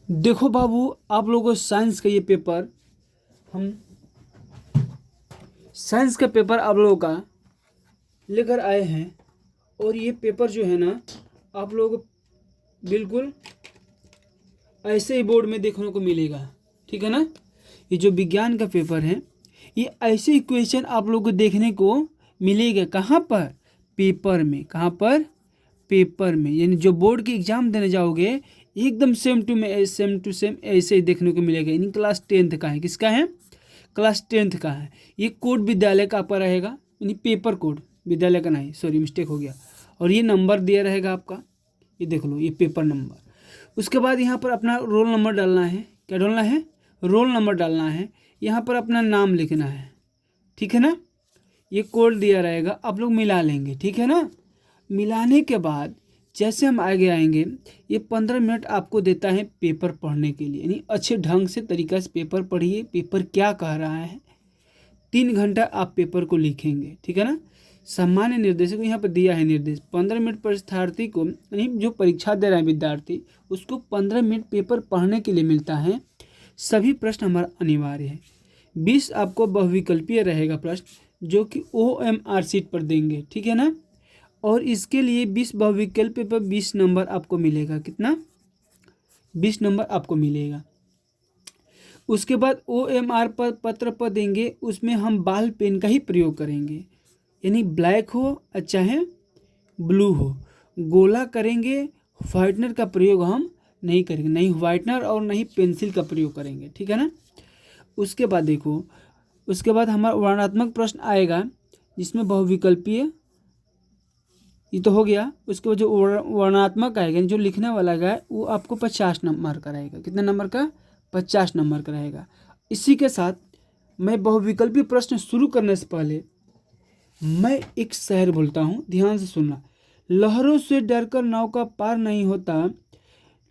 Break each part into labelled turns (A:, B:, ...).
A: देखो बाबू, आप लोगों को साइंस का ये पेपर हम साइंस का पेपर आप लोगों का लेकर आए हैं। और ये पेपर जो है ना, आप लोगों को बिल्कुल ऐसे ही बोर्ड में देखने को मिलेगा। ठीक है ना। ये जो विज्ञान का पेपर है, ये ऐसे ही क्वेश्चन आप लोगों को देखने को मिलेगा। कहाँ पर? पेपर में। कहाँ पर? पेपर में। यानी जो बोर्ड की एग्जाम देने जाओगे, एकदम सेम टू सेम ऐसे ही देखने को मिलेगा। यानी क्लास 10th का है। किसका है? क्लास 10th का है। ये कोड विद्यालय का आपका रहेगा, यानी पेपर कोड, विद्यालय का नहीं, सॉरी मिस्टेक हो गया। और ये नंबर दिया रहेगा आपका, ये देख लो, ये पेपर नंबर। उसके बाद यहाँ पर अपना रोल नंबर डालना है। क्या डालना है? रोल नंबर डालना है। यहाँ पर अपना नाम लिखना है। ठीक है ना। ये कोड दिया रहेगा, आप लोग मिला लेंगे। ठीक है ना। मिलाने के बाद जैसे हम आगे आएंगे, ये 15 मिनट आपको देता है पेपर पढ़ने के लिए। यानी अच्छे ढंग से तरीका से पेपर पढ़िए, पेपर क्या कह रहा है। 3 घंटा आप पेपर को लिखेंगे। ठीक है ना। सामान्य निर्देशक यहाँ पर दिया है निर्देश, 15 मिनट परीक्षार्थी को, यानी जो परीक्षा दे रहा है विद्यार्थी, उसको 15 मिनट पेपर पढ़ने के लिए मिलता है। सभी प्रश्न हमारा अनिवार्य है। 20 आपको बहुविकल्पीय रहेगा प्रश्न, जो कि OMR सीट पर देंगे। ठीक है ना। और इसके लिए 20 बहुविकल्प पर 20 नंबर आपको मिलेगा। कितना? 20 नंबर आपको मिलेगा। उसके बाद OMR पर पत्र पर देंगे, उसमें हम बॉल पेन का ही प्रयोग करेंगे। यानी ब्लैक हो चाहे ब्लू हो, गोला करेंगे। व्हाइटनर का प्रयोग हम नहीं करेंगे, नहीं व्हाइटनर और नहीं पेंसिल का प्रयोग करेंगे। ठीक है ना। उसके बाद देखो, उसके बाद हमारा वर्णनात्मक प्रश्न आएगा, जिसमें बहुविकल्पीय, ये तो हो गया। उसके बाद जो वर्णनात्मक आएगा, जो लिखने वाला है, वो आपको 50 नंबर का रहेगा। कितने नंबर का? 50 नंबर का रहेगा। इसी के साथ मैं बहुविकल्पीय प्रश्न शुरू करने से पहले मैं एक शेर बोलता हूँ, ध्यान से सुनना। लहरों से डरकर नौका पार नहीं होता,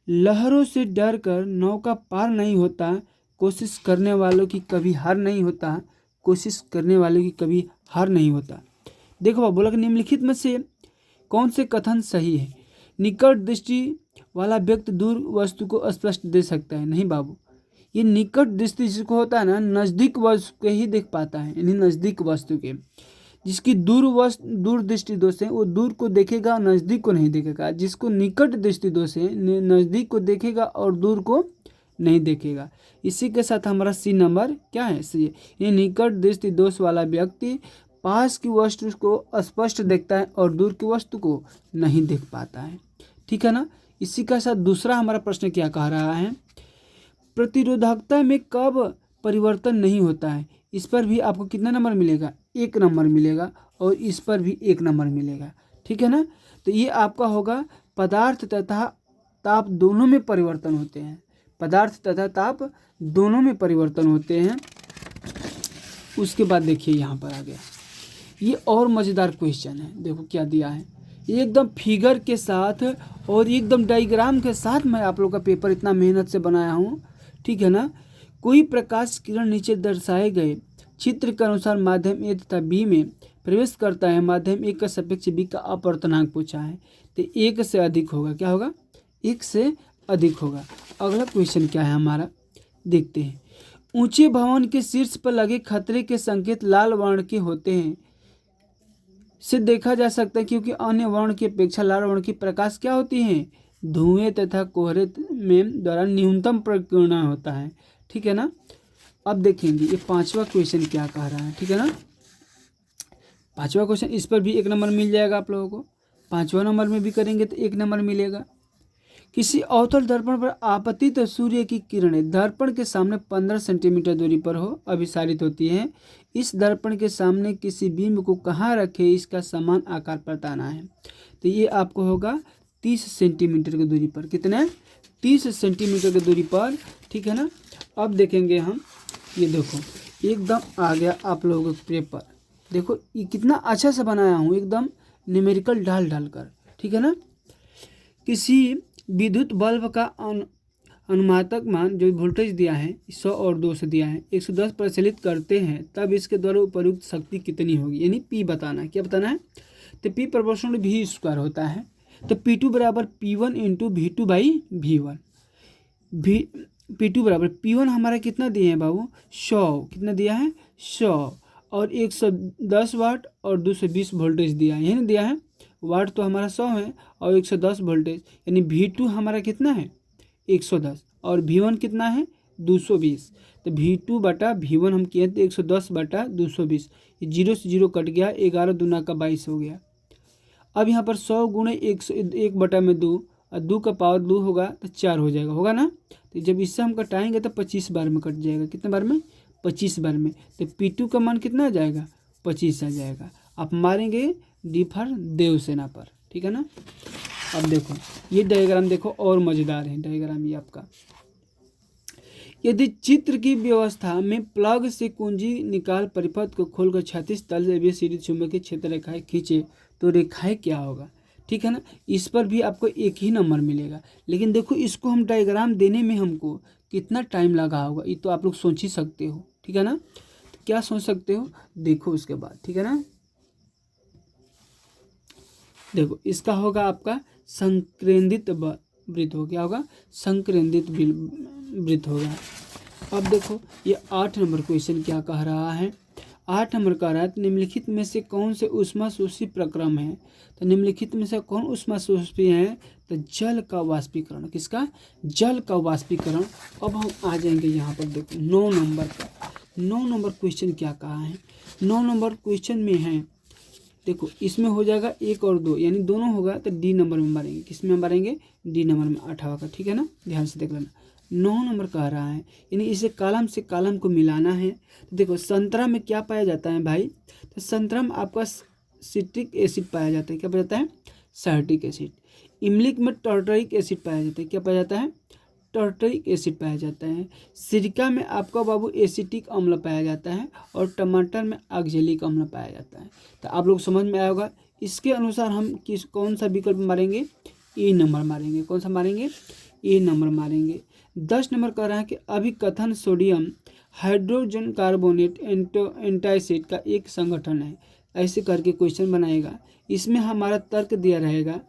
A: लहरों से डरकर नौका पार नहीं होता, कोशिश करने वालों की कभी हार नहीं होता, कोशिश करने वालों की कभी हार नहीं होता। देखो बोला कि निम्नलिखित में से कौन से कथन सही है? निकट दृष्टि वाला व्यक्ति दूर वस्तु को स्पष्ट देख सकता है। नहीं बाबू, ये निकट दृष्टि जिसको होता है ना, नज़दीक वस्तु के ही देख पाता है, यानी नज़दीक वस्तु के। जिसकी दूर दृष्टि दोष है, वो दूर को देखेगा, नज़दीक को नहीं देखेगा। जिसको निकट दृष्टि दोष है, नज़दीक को देखेगा और दूर को नहीं देखेगा। इसी के साथ हमारा सी नंबर क्या है? सी। ये निकट दृष्टि दोष वाला व्यक्ति पास की वस्तु को स्पष्ट देखता है और दूर की वस्तु को नहीं देख पाता है। ठीक है ना। इसी के साथ दूसरा हमारा प्रश्न क्या कह रहा है? प्रतिरोधकता में कब परिवर्तन नहीं होता है? इस पर भी आपको कितना नंबर मिलेगा? 1 नंबर मिलेगा। और इस पर भी 1 नंबर मिलेगा। ठीक है ना। तो ये आपका होगा, पदार्थ तथा ताप दोनों में परिवर्तन होते हैं। पदार्थ तथा ताप दोनों में परिवर्तन होते हैं। उसके बाद देखिए यहाँ पर आ गया, ये और मज़ेदार क्वेश्चन है। देखो क्या दिया है, एकदम फिगर के साथ और एकदम डायग्राम के साथ मैं आप लोग का पेपर इतना मेहनत से बनाया हूँ। ठीक है ना। कोई प्रकाश किरण नीचे दर्शाए गए चित्र के अनुसार माध्यम ए तथा बी में प्रवेश करता है। माध्यम ए का सापेक्ष बी का अपवर्तनांक पूछा है, तो 1 से अधिक होगा। क्या होगा? 1 से अधिक होगा। अगला क्वेश्चन क्या है हमारा, देखते हैं। ऊंचे भवन के शीर्ष पर लगे खतरे के संकेत लाल वर्ण के होते हैं से देखा जा सकता है, क्योंकि अन्य वर्ण की अपेक्षा लाल वर्ण की प्रकाश क्या होती है? धुएं तथा कोहरे में द्वारा न्यूनतम प्रकीर्णन होता है। ठीक है ना। अब देखेंगे ये 5वां क्वेश्चन क्या कह रहा है। ठीक है ना। 5वां क्वेश्चन, इस पर भी 1 नंबर मिल जाएगा आप लोगों को। 5वां नंबर में भी करेंगे तो 1 नंबर मिलेगा। किसी अवतल दर्पण पर आपतित सूर्य की किरणें दर्पण के सामने 15 सेंटीमीटर दूरी पर हो अभिसारित होती है। इस दर्पण के सामने किसी बिंब को कहाँ रखे, इसका समान आकार बताना है। तो ये आपको होगा 30 सेंटीमीटर की दूरी पर। कितने? 30 सेंटीमीटर की दूरी पर। ठीक है ना। अब देखेंगे हम, ये देखो एकदम आ गया आप लोगों का पेपर। देखो ये कितना अच्छा से बनाया हूँ, एकदम न्यूमेरिकल डाल कर। ठीक है ना। किसी विद्युत बल्ब का अनुमातक मान जो वोल्टेज दिया है 100 और 200 दिया है, 110 प्रचलित करते हैं, तब इसके द्वारा उपयुक्त शक्ति कितनी होगी? यानी P बताना है। क्या बताना है? तो P प्रोपोर्शनल V² होता है। तो P2 बराबर P1 × V2/V1। P2 बराबर P1 हमारा कितना दिए हैं बाबू 100, कितना दिया है 100, और 110 वाट और 220 वोल्टेज दिया है, यही ना दिया है। वाट तो हमारा 100 है और 110 वोल्टेज, यानी V2 हमारा कितना है 110 और V1 कितना है 220। तो V2 बटा V1 हम किए थे 110 बटा 220, ये 0 से 0 कट गया, 11 दूना का 22 हो गया। अब यहाँ पर 100 गुणे 1 बटा में 2, और 2 का पावर 2 होगा तो 4 हो जाएगा, होगा ना। तो जब इससे हम कटाएंगे तो 25 बार में कट जाएगा, कितने बार में 25 बार में। तो P2 का मान कितना आ जाएगा 25 आ जाएगा। आप मारेंगे डी फॉर देवसेना पर, ठीक है ना। अब देखो ये डायग्राम देखो और मज़ेदार है डायग्राम ये आपका। यदि चित्र की व्यवस्था में प्लग से कुंजी निकाल परिपथ को खोलकर 36 तल से ABCD चुंबकीय क्षेत्र रेखाएं खींचे तो रेखाएं क्या होगा, ठीक है ना। इस पर भी आपको एक ही नंबर मिलेगा, लेकिन देखो इसको हम डायग्राम देने में हमको कितना टाइम लगा होगा ये तो आप लोग सोच ही सकते हो, ठीक है ना। तो क्या सोच सकते हो देखो उसके बाद, ठीक है ना। देखो इसका होगा आपका संकेंद्रित वृत्त हो, क्या होगा संकेंद्रित वृत्त होगा। अब देखो ये 8 नंबर क्वेश्चन क्या कह रहा है। 8 नंबर कह रहा है निम्नलिखित में से कौन से ऊष्माशोषी प्रक्रम है। तो निम्नलिखित में से कौन ऊष्माशोषी है, तो जल का वाष्पीकरण, किसका जल का वाष्पीकरण। अब हम आ जाएंगे यहाँ पर देखो 9 नंबर पर। 9 नंबर क्वेश्चन क्या कहा है, 9 नंबर क्वेश्चन में है देखो इसमें हो जाएगा 1 और 2 यानी दोनों होगा तो डी नंबर में मारेंगे, किस में मारेंगे डी नंबर में 18 का, ठीक है ना। ध्यान से देख लेना 9 नंबर कह रहा है यानी इसे कॉलम से कॉलम को मिलाना है। तो देखो संतरा में क्या पाया जाता है भाई, तो संतरा में आपका सिट्रिक एसिड पाया जाता है, क्या पाया जाता है साइट्रिक एसिड। इमली में टार्टरिक एसिड पाया जाता है, क्या पाया जाता है टार्टरिक एसिड पाया जाता है। सिरका में आपका बाबू एसिटिक अम्ल पाया जाता है और टमाटर में ऑक्जेलिक अम्ल पाया जाता है। तो आप लोग समझ में आया होगा। इसके अनुसार हम कौन सा विकल्प मारेंगे, ए नंबर मारेंगे। कौन सा मारेंगे, ए नंबर मारेंगे। 10 नंबर कह रहा है कि अभिकथन सोडियम हाइड्रोजन कार्बोनेट एंटासिड का एक संगठन है, ऐसे करके क्वेश्चन बनाएगा। इसमें हमारा तर्क दिया रहेगा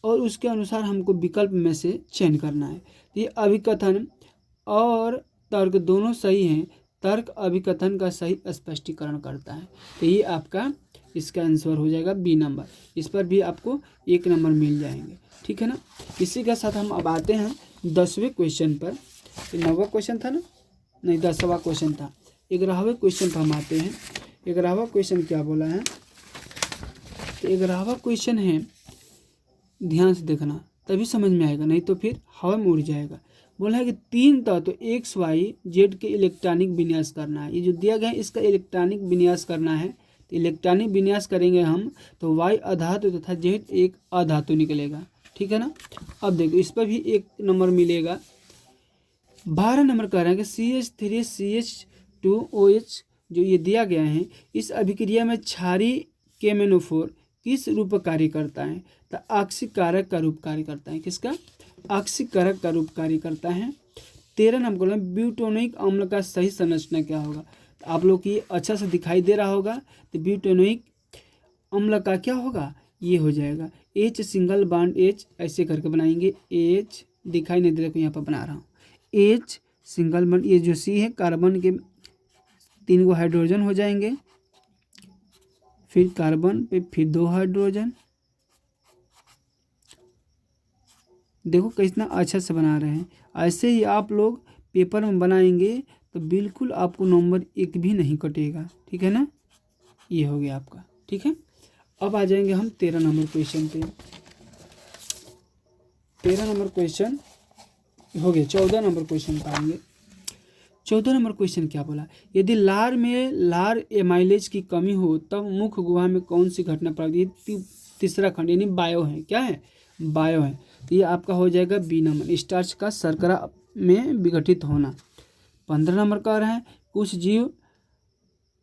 A: और उसके अनुसार हमको विकल्प में से चयन करना है। ये अभिकथन और तर्क दोनों सही हैं, तर्क अभिकथन का सही स्पष्टीकरण करता है। तो ये आपका इसका आंसर हो जाएगा बी नंबर। इस पर भी आपको 1 नंबर मिल जाएंगे, ठीक है ना। इसी के साथ हम अब आते हैं 10वें क्वेश्चन पर। 9वां क्वेश्चन था ना, नहीं 10वां क्वेश्चन था। 11वें क्वेश्चन पर हम आते हैं। 11वां क्वेश्चन क्या बोला है, तो 11वां क्वेश्चन है, ध्यान से देखना तभी समझ में आएगा, नहीं तो फिर हवा में उड़ जाएगा। बोला है कि 3 तत्व एक्स वाई जेड के इलेक्ट्रॉनिक विन्यास करना है। ये जो दिया गया है इसका इलेक्ट्रॉनिक विन्यास करना है। तो इलेक्ट्रॉनिक विन्यास करेंगे हम तो वाई अधातु तथा जेड एक अधातु निकलेगा, ठीक है ना। अब देखो इस पर भी 1 नंबर मिलेगा। 12 नंबर कह रहे हैं कि CH3CH2OH जो ये दिया गया है, इस अभिक्रिया में क्षारीय KMnO4 किस रूप कार्य करता है, तो ऑक्सीकारक का रूप कार्य करता है। किसका, ऑक्सीकारक का रूप कार्य करता है। 13 नंबर ब्यूटेनोइक अम्ल का सही संरचना क्या होगा, तो आप लोग की अच्छा से दिखाई दे रहा होगा। तो ब्यूटेनोइक अम्ल का क्या होगा, ये हो जाएगा H सिंगल बॉन्ड H, ऐसे करके बनाएंगे। H दिखाई नहीं दे रहा, यहाँ पर बना रहा हूँ। H सिंगल बॉन्ड, ये जो C है कार्बन के 3 गो हाइड्रोजन हो जाएंगे, फिर कार्बन पे फिर 2 हाइड्रोजन। देखो कितना अच्छा से बना रहे हैं। ऐसे ही आप लोग पेपर में बनाएंगे तो बिल्कुल आपको नंबर 1 भी नहीं कटेगा, ठीक है ना। ये हो गया आपका, ठीक है। अब आ जाएंगे हम 13 नंबर क्वेश्चन पे। 13 नंबर क्वेश्चन हो गया। 14 नंबर क्वेश्चन पाएंगे। 14 नंबर क्वेश्चन क्या बोला, यदि लार में लार एमाइलेज की कमी हो तब मुख्य गुहा में कौन सी घटना प्रगति। तीसरा खंड यानी बायो है, क्या है बायो है। तो ये आपका हो जाएगा बी नंबर, स्टार्च का शर्करा में विघटित होना। 15 नंबर कह रहे हैं कुछ जीव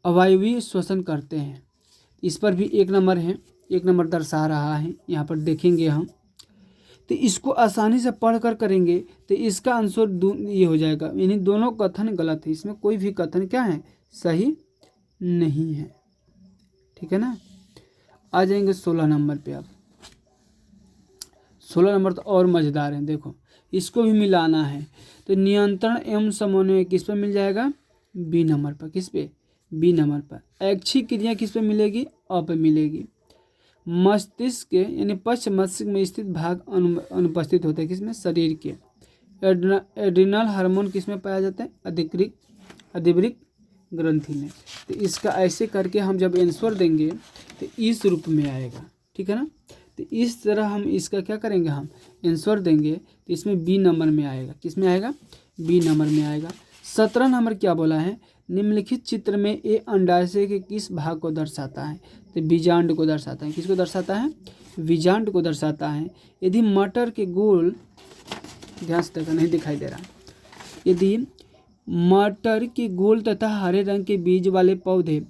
A: अवायवीय श्वसन करते हैं, इस पर भी 1 नंबर है, 1 नंबर दर्शा रहा है। यहाँ पर देखेंगे हम तो इसको आसानी से पढ़ कर करेंगे तो इसका आंसर ये हो जाएगा, यानी दोनों कथन गलत है, इसमें कोई भी कथन क्या है सही नहीं है, ठीक है ना। आ जाएंगे 16 नंबर पे। अब 16 नंबर तो और मज़ेदार है। देखो इसको भी मिलाना है। तो नियंत्रण एवं समन्वय किस पर मिल जाएगा, बी नंबर पर। किस पे, बी नंबर पर। ऐच्छिक क्रिया किस पे मिलेगी, अ पे मिलेगी। मस्तिष्क के यानी पश्च मस्तिष्क में स्थित भाग अनुपस्थित होते हैं, किसमें, शरीर के। एड्रिनल हार्मोन किसमें पाया जाता है, अधिवृक्क ग्रंथि में। तो इसका ऐसे करके हम जब आंसर देंगे तो इस रूप में आएगा, ठीक है ना। तो इस तरह हम इसका क्या करेंगे, हम आंसर देंगे तो इसमें बी नंबर में आएगा। किस में आएगा, बी नंबर में आएगा। 17 नंबर क्या बोला है, निम्नलिखित चित्र में ए अंडाशय के किस भाग को दर्शाता है। तो बीजांड को दर्शाता है। किसको दर्शाता है, बीजांड को दर्शाता है। यदि मटर के गोल, ध्यान से देखो नहीं दिखाई दे रहा, यदि मटर के गोल तथा हरे रंग के बीज वाले पौधे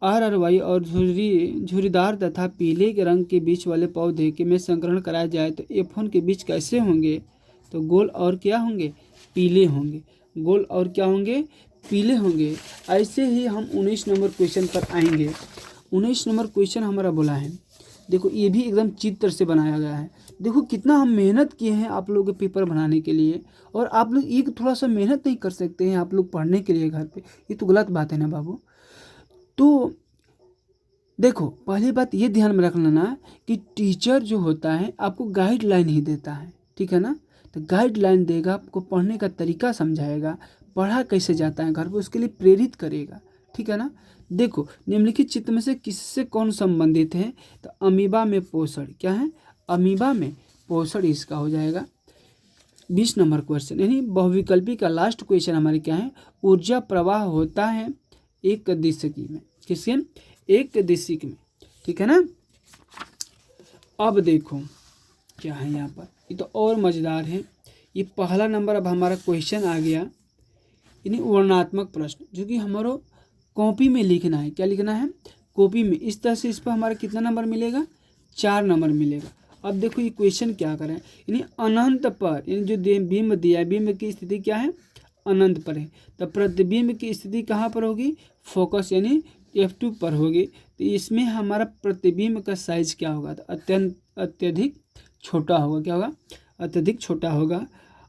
A: RRY और झुर्रीदार तथा पीले रंग के बीज वाले पौधे के में संकरण कराया जाए तो F1 के बीज कैसे होंगे, तो गोल और क्या होंगे, पीले होंगे। गोल और क्या होंगे, पीले होंगे। ऐसे ही हम 19 नंबर क्वेश्चन पर आएंगे। 19 नंबर क्वेश्चन हमारा बोला है, देखो ये भी एकदम चित्र से बनाया गया है। देखो कितना हम मेहनत किए हैं आप लोगों के पेपर बनाने के लिए, और आप लोग एक थोड़ा सा मेहनत नहीं कर सकते हैं आप लोग पढ़ने के लिए घर पे, ये तो गलत बात है ना बाबू। तो देखो पहली बात ये ध्यान में रख लेना कि टीचर जो होता है आपको गाइडलाइन ही देता है, ठीक है ना। तो गाइडलाइन देगा, आपको पढ़ने का तरीका समझाएगा, पढ़ा कैसे जाता है घर पे उसके लिए प्रेरित करेगा, ठीक है ना। देखो निम्नलिखित चित्र में से किससे कौन संबंधित है, तो अमीबा में पोषण, क्या है, अमीबा में पोषण इसका हो जाएगा 20 नंबर क्वेश्चन। यानी बहुविकल्पी का लास्ट क्वेश्चन हमारे क्या है, ऊर्जा प्रवाह होता है एक दिशिकी में, किसके, एक दिशिक में, ठीक है ना। अब देखो क्या है यहाँ पर, ये तो और मज़ेदार है। ये पहला नंबर अब हमारा क्वेश्चन आ गया, यानी वर्णनात्मक प्रश्न, जो कि हमारो कॉपी में लिखना है। क्या लिखना है, कॉपी में। इस तरह से इस पर हमारा कितना नंबर मिलेगा, 4 नंबर मिलेगा। अब देखो ये क्वेश्चन क्या करें, यानी अनंत पर, यानी जो बिंब दिया है, बिंब की स्थिति क्या है, अनंत पर है। तो प्रतिबिंब की स्थिति कहाँ पर होगी, फोकस यानी F2 पर होगी। तो इसमें हमारा प्रतिबिंब का साइज क्या होगा, तो अत्यधिक छोटा होगा। क्या होगा, अत्यधिक छोटा होगा।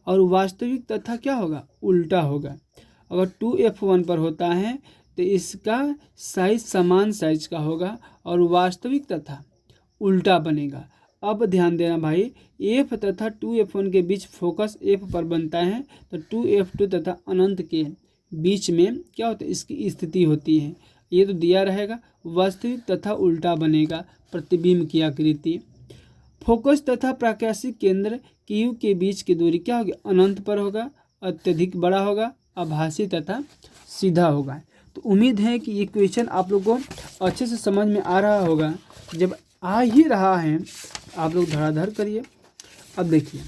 A: और वास्तविक तथा क्या होगा, उल्टा होगा। अगर 2F1 पर होता है तो इसका साइज समान साइज का होगा और वास्तविक तथा उल्टा बनेगा। अब ध्यान देना भाई, F तथा 2F1 के बीच फोकस F पर बनता है, तो 2F2 तथा अनंत के बीच में क्या होता है, इसकी स्थिति होती है। ये तो दिया रहेगा, वास्तविक तथा उल्टा बनेगा प्रतिबिंब की आकृति। फोकस तथा प्रकाशिक केंद्र Q के बीच की दूरी क्या होगी, अनंत पर होगा, अत्यधिक बड़ा होगा, आभासी तथा सीधा होगा। तो उम्मीद है कि ये क्वेश्चन आप लोगों को अच्छे से समझ में आ रहा होगा। जब आ ही रहा है आप लोग धड़ाधड़ करिए। अब देखिए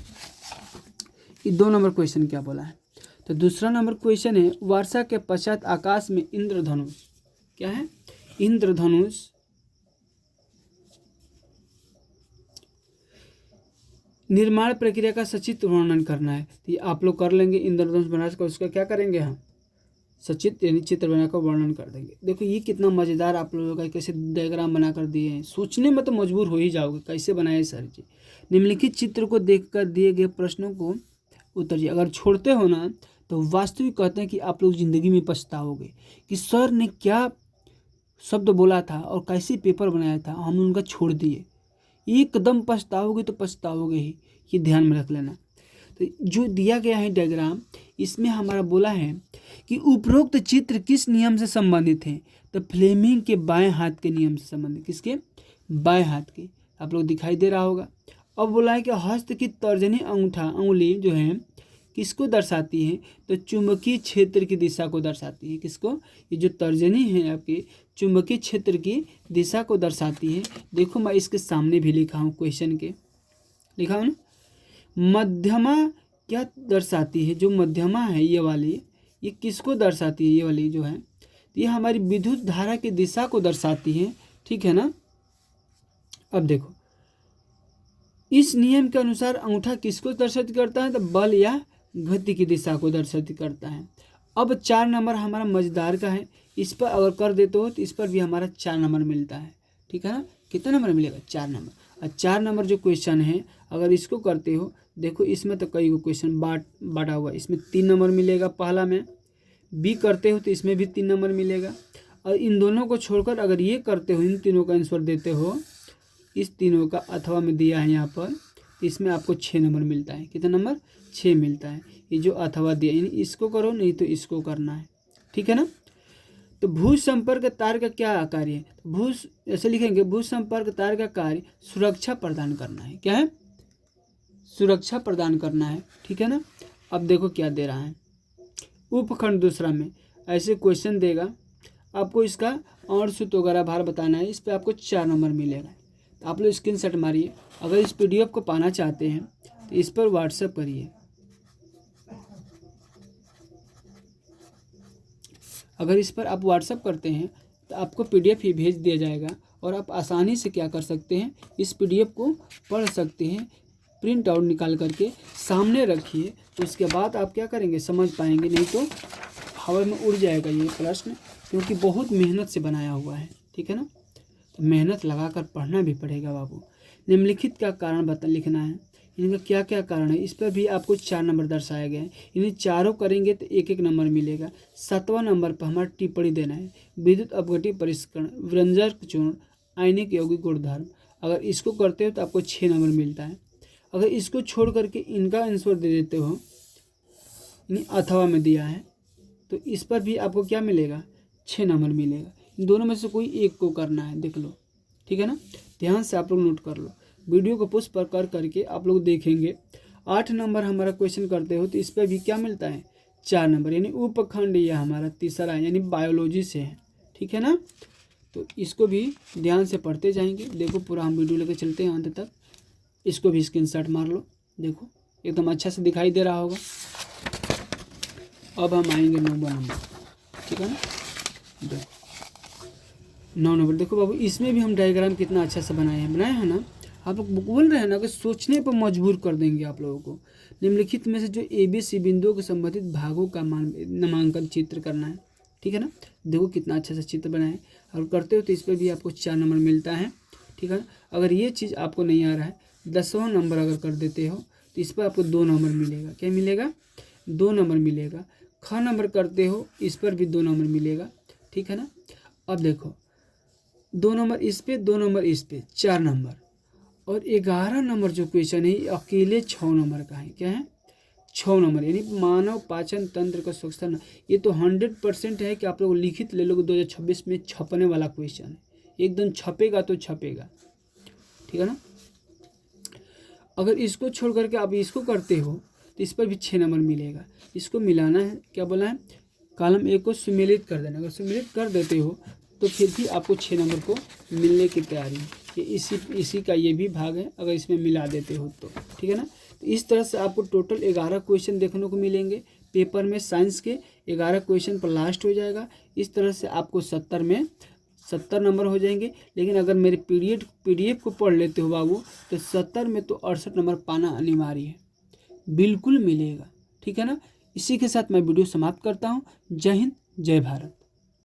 A: ये 2 नंबर क्वेश्चन क्या बोला है, तो दूसरा नंबर क्वेश्चन है, वर्षा के पश्चात आकाश में इंद्रधनुष, क्या है, इंद्रधनुष निर्माण प्रक्रिया का सचित्र वर्णन करना है। तो ये आप लोग कर लेंगे, इंद्रधनुष बनाकर उसका क्या करेंगे, हम सचित्र यानी चित्र बनाकर वर्णन कर देंगे। देखो ये कितना मज़ेदार आप लोगों का कैसे डायग्राम बना कर दिए हैं, सोचने में तो मजबूर हो ही जाओगे कैसे बनाए सारी चीज़। निम्नलिखित चित्र को देखकर दिए गए प्रश्नों को उत्तर, अगर छोड़ते हो ना तो वास्तविक कहते हैं कि आप लोग ज़िंदगी में पछताओगे कि सर ने क्या शब्द बोला था और कैसे पेपर बनाया था, हम उनका छोड़ दिए। एकदम पछताओगे तो पछताओगे ही, ये ध्यान में रख लेना। तो जो दिया गया है डायग्राम, इसमें हमारा बोला है कि उपरोक्त चित्र किस नियम से संबंधित है, तो फ्लेमिंग के बाएं हाथ के नियम से संबंधित। किसके, बाएं हाथ के, आप लोग दिखाई दे रहा होगा। अब बोला है कि हस्त की तर्जनी अंगुली जो है किसको दर्शाती है, तो चुंबकीय क्षेत्र की दिशा को दर्शाती है। किसको, ये जो तर्जनी है आपकी चुंबकीय क्षेत्र की दिशा को दर्शाती है। देखो मैं इसके सामने भी लिखा हूँ, क्वेश्चन के लिखा हूँ ना। मध्यमा क्या दर्शाती है, जो मध्यमा है ये वाली, ये किसको दर्शाती है, ये वाली जो है, तो ये हमारी विद्युत धारा की दिशा को दर्शाती है, ठीक है ना। अब देखो इस नियम के अनुसार अंगूठा किसको दर्शित करता है, तो बल या गति की दिशा को दर्शित करता है। अब 4 नंबर हमारा मजेदार का है, इस पर अगर कर देते हो तो इस पर भी हमारा 4 नंबर मिलता है, ठीक है ना। कितना नंबर मिलेगा, 4 नंबर। और 4 नंबर जो क्वेश्चन है अगर इसको करते हो, देखो इसमें तो कई क्वेश्चन बांटा हुआ है, इसमें 3 नंबर मिलेगा पहला में। बी करते हो तो इसमें भी 3 नंबर मिलेगा। और इन दोनों को छोड़कर अगर ये करते हो, इन तीनों का आंसर देते हो, इस तीनों का अथवा में दिया है यहाँ पर, इसमें आपको 6 नंबर मिलता है। कितना नंबर? 6 मिलता है। ये जो अथवा दिया, यानी इसको करो नहीं तो इसको करना है, ठीक है ना। तो भू संपर्क तार का क्या कार्य है? भू ऐसे लिखेंगे, भू संपर्क तार का कार्य सुरक्षा प्रदान करना है। क्या है? सुरक्षा प्रदान करना है, ठीक है ना। अब देखो क्या दे रहा है, उपखंड दूसरा में ऐसे क्वेश्चन देगा, आपको इसका और सूत वगैरह भार बताना है। इस पर आपको 4 नंबर मिलेगा। तो आप लोग स्क्रीनशॉट मारिए। अगर इस PDF को पाना चाहते हैं तो इस पर व्हाट्सएप करिए। अगर इस पर आप व्हाट्सएप करते हैं तो आपको PDF ही भेज दिया जाएगा और आप आसानी से क्या कर सकते हैं, इस PDF को पढ़ सकते हैं। प्रिंट आउट निकाल करके सामने रखिए, तो उसके बाद आप क्या करेंगे, समझ पाएंगे। नहीं तो हवा में उड़ जाएगा ये प्रश्न, क्योंकि बहुत मेहनत से बनाया हुआ है, ठीक है ना। तो मेहनत लगाकर पढ़ना भी पड़ेगा बाबू। निम्नलिखित का कारण लिखना है, इनका क्या क्या कारण है। इस पर भी आपको 4 नंबर दर्शाया गया है। इन्हें चारों करेंगे तो 1-1 नंबर मिलेगा। 7वां नंबर पर हमारा टिप्पणी देना है। विद्युत अपघटी परिष्करण, व्यंजक चूर्ण, आयनिक यौगिक गुणधर्म। अगर इसको करते हो तो आपको 6 नंबर मिलता है। अगर इसको छोड़ करके इनका आंसर दे देते हो, अथवा में दिया है, तो इस पर भी आपको क्या मिलेगा, 6 नंबर मिलेगा। इन दोनों में से कोई एक को करना है, देख लो, ठीक है ना। ध्यान से आप लोग नोट कर लो। वीडियो को पुश पर कर करके आप लोग देखेंगे। 8 नंबर हमारा क्वेश्चन करते हो तो इस पर भी क्या मिलता है, 4 नंबर, यानी उपखंड यह हमारा तीसरा है, यानी बायोलॉजी से है, ठीक है ना। तो इसको भी ध्यान से पढ़ते जाएंगे। देखो पूरा हम वीडियो लेकर चलते हैं अंत तक। इसको भी स्क्रीनशॉट मार लो, देखो एकदम अच्छा से दिखाई दे रहा होगा। अब हम आएंगे 9वां नंबर, ठीक है ना। देखो 9 नंबर, देखो बाबू इसमें भी हम डायग्राम कितना अच्छा से बनाए हैं ना। आप लोग बोल रहे हैं ना कि सोचने पर मजबूर कर देंगे आप लोगों को। निम्नलिखित में से जो ABC बिंदुओं के संबंधित भागों का नामांकन चित्र करना है, ठीक है ना। देखो कितना अच्छा सा चित्र बनाए, और करते हो तो इस पर भी आपको 4 नंबर मिलता है, ठीक है ना। अगर ये चीज़ आपको नहीं आ रहा है, 10वां नंबर अगर कर देते हो तो इस पर आपको 2 नंबर मिलेगा। क्या मिलेगा, 2 नंबर मिलेगा। ख नंबर करते हो इस पर भी 2 नंबर मिलेगा, ठीक है ना। अब देखो 2 नंबर इस पे, 2 नंबर इस पे, 4 नंबर। और 11 नंबर जो क्वेश्चन है ये अकेले 6 नंबर का है। क्या है, 6 नंबर, यानी मानव पाचन तंत्र का स्वच्छता। ये तो 100% है कि आप लोग लिखित ले लोगे, 2026 में छपने वाला क्वेश्चन है, एकदम छपेगा तो छपेगा, ठीक है ना। अगर इसको छोड़ करके आप इसको करते हो तो इस पर भी 6 नंबर मिलेगा। इसको मिलाना है, क्या बोला है, कॉलम A को सुमेलित कर देना। अगर सुमेलित कर देते हो तो फिर भी आपको 6 नंबर को मिलने की तैयारी है। ये इसी का ये भी भाग है, अगर इसमें मिला देते हो तो, ठीक है ना। तो इस तरह से आपको टोटल 11 क्वेश्चन देखने को मिलेंगे पेपर में। साइंस के 11 क्वेश्चन पर लास्ट हो जाएगा। इस तरह से आपको 70 में 70 नंबर हो जाएंगे। लेकिन अगर मेरे PDF को पढ़ लेते हो बाबू तो 70 में तो 68 नंबर पाना अनिवार्य है, बिल्कुल मिलेगा, ठीक है ना। इसी के साथ मैं वीडियो समाप्त करता हूँ। जय हिंद, जय भारत।